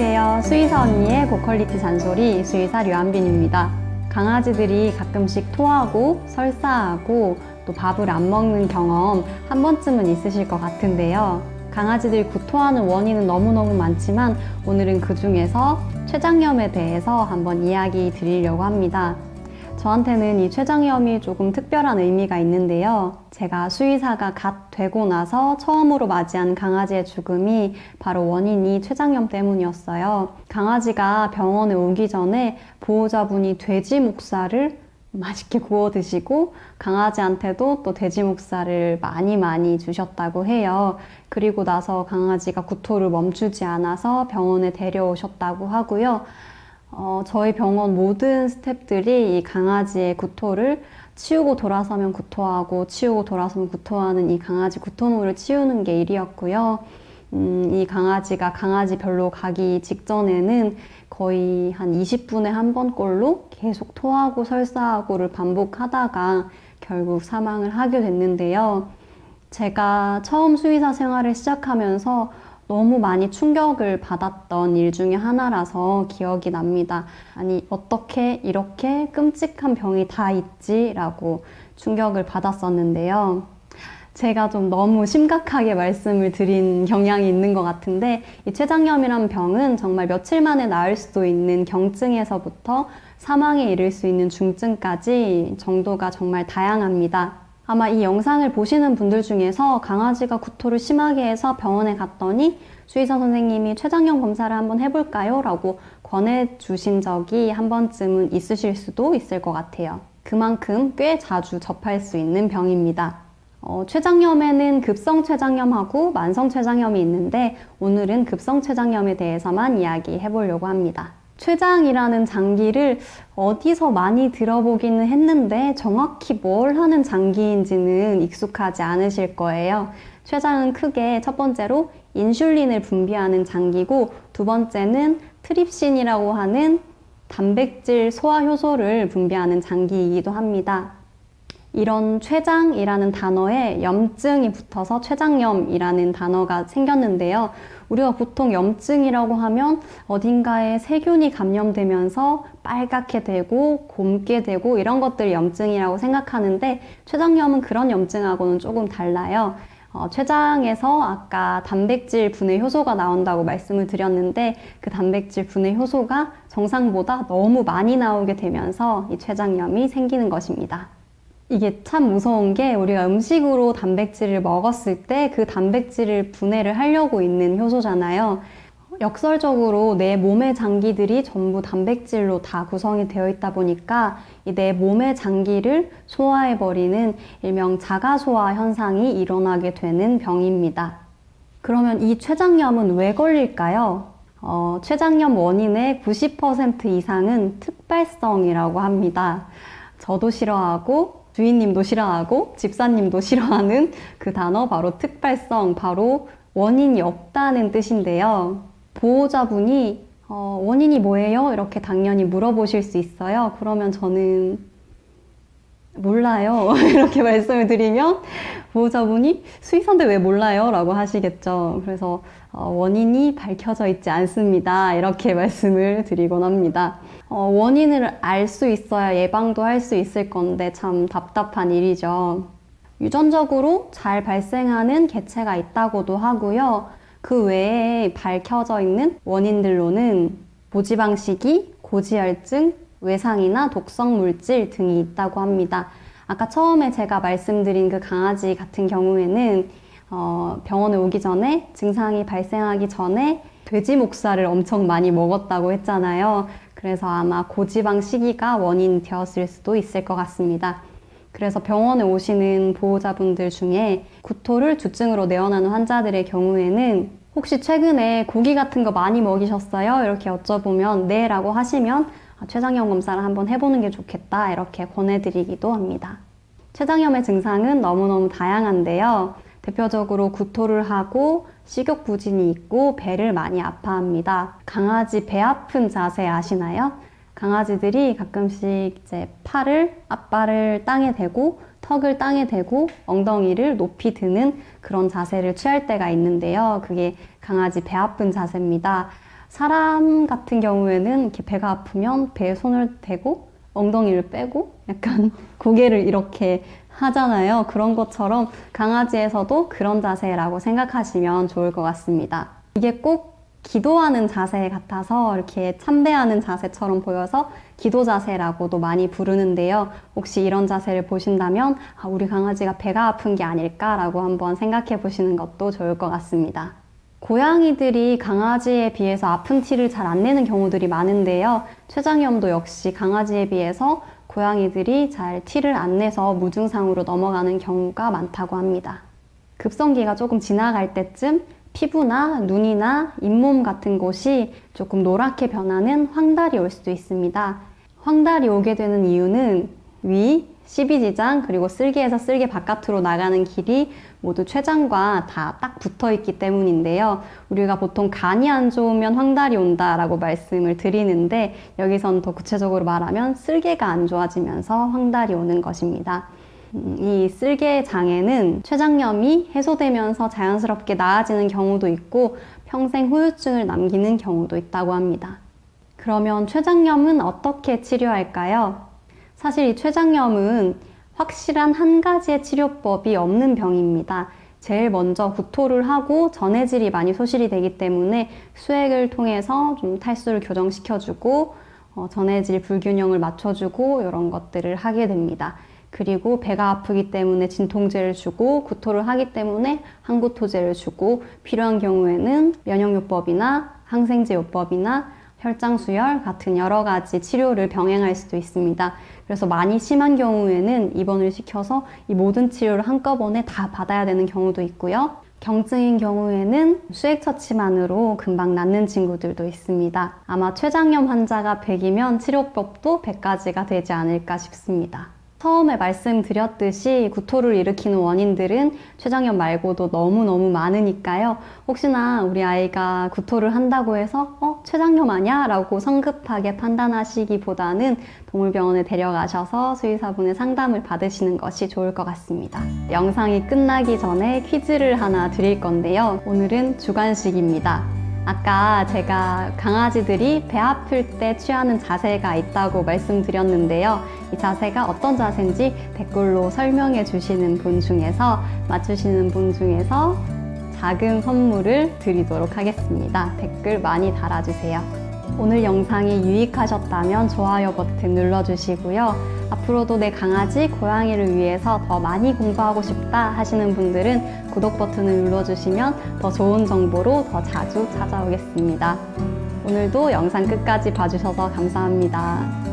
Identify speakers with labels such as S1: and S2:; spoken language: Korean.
S1: 안녕하세요. 수의사 언니의 고퀄리티 잔소리 수의사 류한빈입니다. 강아지들이 가끔씩 토하고 설사하고 또 밥을 안 먹는 경험 한 번쯤은 있으실 것 같은데요. 강아지들이 구토하는 원인은 너무너무 많지만 오늘은 그 중에서 췌장염에 대해서 한번 이야기 드리려고 합니다. 저한테는 이 췌장염이 조금 특별한 의미가 있는데요. 제가 수의사가 갓 되고 나서 처음으로 맞이한 강아지의 죽음이 바로 원인이 췌장염 때문이었어요. 강아지가 병원에 오기 전에 보호자분이 돼지 목살을 맛있게 구워 드시고 강아지한테도 또 돼지 목살을 많이 주셨다고 해요. 그리고 나서 강아지가 구토를 멈추지 않아서 병원에 데려오셨다고 하고요. 저희 병원 모든 스태프들이 이 강아지의 구토를 치우고 돌아서면 구토하고 치우고 돌아서면 구토하는 이 강아지 구토노를 치우는 게 일이었고요. 이 강아지가 강아지별로 가기 직전에는 거의 한 20분에 한 번꼴로 계속 토하고 설사하고를 반복하다가 결국 사망을 하게 됐는데요. 제가 처음 수의사 생활을 시작하면서 너무 많이 충격을 받았던 일 중에 하나라서 기억이 납니다. 아니, 어떻게 이렇게 끔찍한 병이 다 있지? 라고 충격을 받았었는데요. 제가 좀 너무 심각하게 말씀을 드린 경향이 있는 것 같은데 이 췌장염이란 병은 정말 며칠 만에 나을 수도 있는 경증에서부터 사망에 이를 수 있는 중증까지 정도가 정말 다양합니다. 아마 이 영상을 보시는 분들 중에서 강아지가 구토를 심하게 해서 병원에 갔더니 수의사 선생님이 췌장염 검사를 한번 해볼까요? 라고 권해주신 적이 한 번쯤은 있으실 수도 있을 것 같아요. 그만큼 꽤 자주 접할 수 있는 병입니다. 췌장염에는 급성 췌장염하고 만성 췌장염이 있는데 오늘은 급성 췌장염에 대해서만 이야기해 보려고 합니다. 췌장이라는 장기를 어디서 많이 들어보기는 했는데 정확히 뭘 하는 장기인지는 익숙하지 않으실 거예요. 췌장은 크게 첫 번째로 인슐린을 분비하는 장기고 두 번째는 트립신이라고 하는 단백질 소화 효소를 분비하는 장기이기도 합니다. 이런 췌장이라는 단어에 염증이 붙어서 췌장염이라는 단어가 생겼는데요. 우리가 보통 염증이라고 하면 어딘가에 세균이 감염되면서 빨갛게 되고 곪게 되고 이런 것들이 염증이라고 생각하는데 췌장염은 그런 염증하고는 조금 달라요. 췌장에서 아까 단백질 분해 효소가 나온다고 말씀을 드렸는데 그 단백질 분해 효소가 정상보다 너무 많이 나오게 되면서 이 췌장염이 생기는 것입니다. 이게 참 무서운 게 우리가 음식으로 단백질을 먹었을 때 그 단백질을 분해를 하려고 있는 효소잖아요. 역설적으로 내 몸의 장기들이 전부 단백질로 다 구성이 되어 있다 보니까 이 내 몸의 장기를 소화해버리는 일명 자가소화 현상이 일어나게 되는 병입니다. 그러면 이 췌장염은 왜 걸릴까요? 췌장염 원인의 90% 이상은 특발성이라고 합니다. 저도 싫어하고 주인님도 싫어하고 집사님도 싫어하는 그 단어 바로 특발성, 바로 원인이 없다는 뜻인데요. 보호자분이 원인이 뭐예요? 이렇게 당연히 물어보실 수 있어요. 그러면 저는 몰라요. 이렇게 말씀을 드리면 보호자분이 수의사인데 왜 몰라요? 라고 하시겠죠. 그래서 원인이 밝혀져 있지 않습니다. 이렇게 말씀을 드리곤 합니다. 원인을 알 수 있어야 예방도 할 수 있을 건데 참 답답한 일이죠. 유전적으로 잘 발생하는 개체가 있다고도 하고요. 그 외에 밝혀져 있는 원인들로는 모지방식이, 고지혈증, 외상이나 독성 물질 등이 있다고 합니다. 아까 처음에 제가 말씀드린 그 강아지 같은 경우에는 병원에 오기 전에 증상이 발생하기 전에 돼지 목살을 엄청 많이 먹었다고 했잖아요. 그래서 아마 고지방 식이가 원인이 되었을 수도 있을 것 같습니다. 그래서 병원에 오시는 보호자분들 중에 구토를 주증으로 내원하는 환자들의 경우에는 혹시 최근에 고기 같은 거 많이 먹이셨어요? 이렇게 여쭤보면 네 라고 하시면 췌장염 검사를 한번 해보는 게 좋겠다 이렇게 권해드리기도 합니다. 췌장염의 증상은 너무너무 다양한데요. 대표적으로 구토를 하고 식욕부진이 있고 배를 많이 아파합니다. 강아지 배 아픈 자세 아시나요? 강아지들이 가끔씩 이제 팔을, 앞발을 땅에 대고 턱을 땅에 대고 엉덩이를 높이 드는 그런 자세를 취할 때가 있는데요. 그게 강아지 배 아픈 자세입니다. 사람 같은 경우에는 이렇게 배가 아프면 배에 손을 대고 엉덩이를 빼고 약간 고개를 이렇게 하잖아요. 그런 것처럼 강아지에서도 그런 자세라고 생각하시면 좋을 것 같습니다. 이게 꼭 기도하는 자세 같아서 이렇게 참배하는 자세처럼 보여서 기도 자세라고도 많이 부르는데요. 혹시 이런 자세를 보신다면 우리 강아지가 배가 아픈 게 아닐까라고 한번 생각해 보시는 것도 좋을 것 같습니다. 고양이들이 강아지에 비해서 아픈 티를 잘 안 내는 경우들이 많은데요. 췌장염도 역시 강아지에 비해서 고양이들이 잘 티를 안 내서 무증상으로 넘어가는 경우가 많다고 합니다. 급성기가 조금 지나갈 때쯤 피부나 눈이나 잇몸 같은 곳이 조금 노랗게 변하는 황달이 올 수도 있습니다. 황달이 오게 되는 이유는 위, 십이지장, 그리고 쓸개에서 쓸개 바깥으로 나가는 길이 모두 췌장과 다 딱 붙어 있기 때문인데요. 우리가 보통 간이 안 좋으면 황달이 온다라고 말씀을 드리는데 여기선 더 구체적으로 말하면 쓸개가 안 좋아지면서 황달이 오는 것입니다. 이 쓸개 장애는 췌장염이 해소되면서 자연스럽게 나아지는 경우도 있고 평생 후유증을 남기는 경우도 있다고 합니다. 그러면 췌장염은 어떻게 치료할까요? 사실 이 췌장염은 확실한 한 가지의 치료법이 없는 병입니다. 제일 먼저 구토를 하고 전해질이 많이 소실이 되기 때문에 수액을 통해서 좀 탈수를 교정시켜주고 전해질 불균형을 맞춰주고 이런 것들을 하게 됩니다. 그리고 배가 아프기 때문에 진통제를 주고 구토를 하기 때문에 항구토제를 주고 필요한 경우에는 면역요법이나 항생제요법이나 혈장수혈 같은 여러 가지 치료를 병행할 수도 있습니다. 그래서 많이 심한 경우에는 입원을 시켜서 이 모든 치료를 한꺼번에 다 받아야 되는 경우도 있고요. 경증인 경우에는 수액 처치만으로 금방 낫는 친구들도 있습니다. 아마 췌장염 환자가 100이면 치료법도 100가지가 되지 않을까 싶습니다. 처음에 말씀드렸듯이 구토를 일으키는 원인들은 췌장염 말고도 너무너무 많으니까요. 혹시나 우리 아이가 구토를 한다고 해서 췌장염 아니야? 라고 성급하게 판단하시기보다는 동물병원에 데려가셔서 수의사분의 상담을 받으시는 것이 좋을 것 같습니다. 영상이 끝나기 전에 퀴즈를 하나 드릴 건데요. 오늘은 주관식입니다. 아까 제가 강아지들이 배 아플 때 취하는 자세가 있다고 말씀드렸는데요. 이 자세가 어떤 자세인지 댓글로 설명해 주시는 분 중에서 맞추시는 분 중에서 작은 선물을 드리도록 하겠습니다. 댓글 많이 달아주세요. 오늘 영상이 유익하셨다면 좋아요 버튼 눌러주시고요. 앞으로도 내 강아지, 고양이를 위해서 더 많이 공부하고 싶다 하시는 분들은 구독 버튼을 눌러주시면 더 좋은 정보로 더 자주 찾아오겠습니다. 오늘도 영상 끝까지 봐주셔서 감사합니다.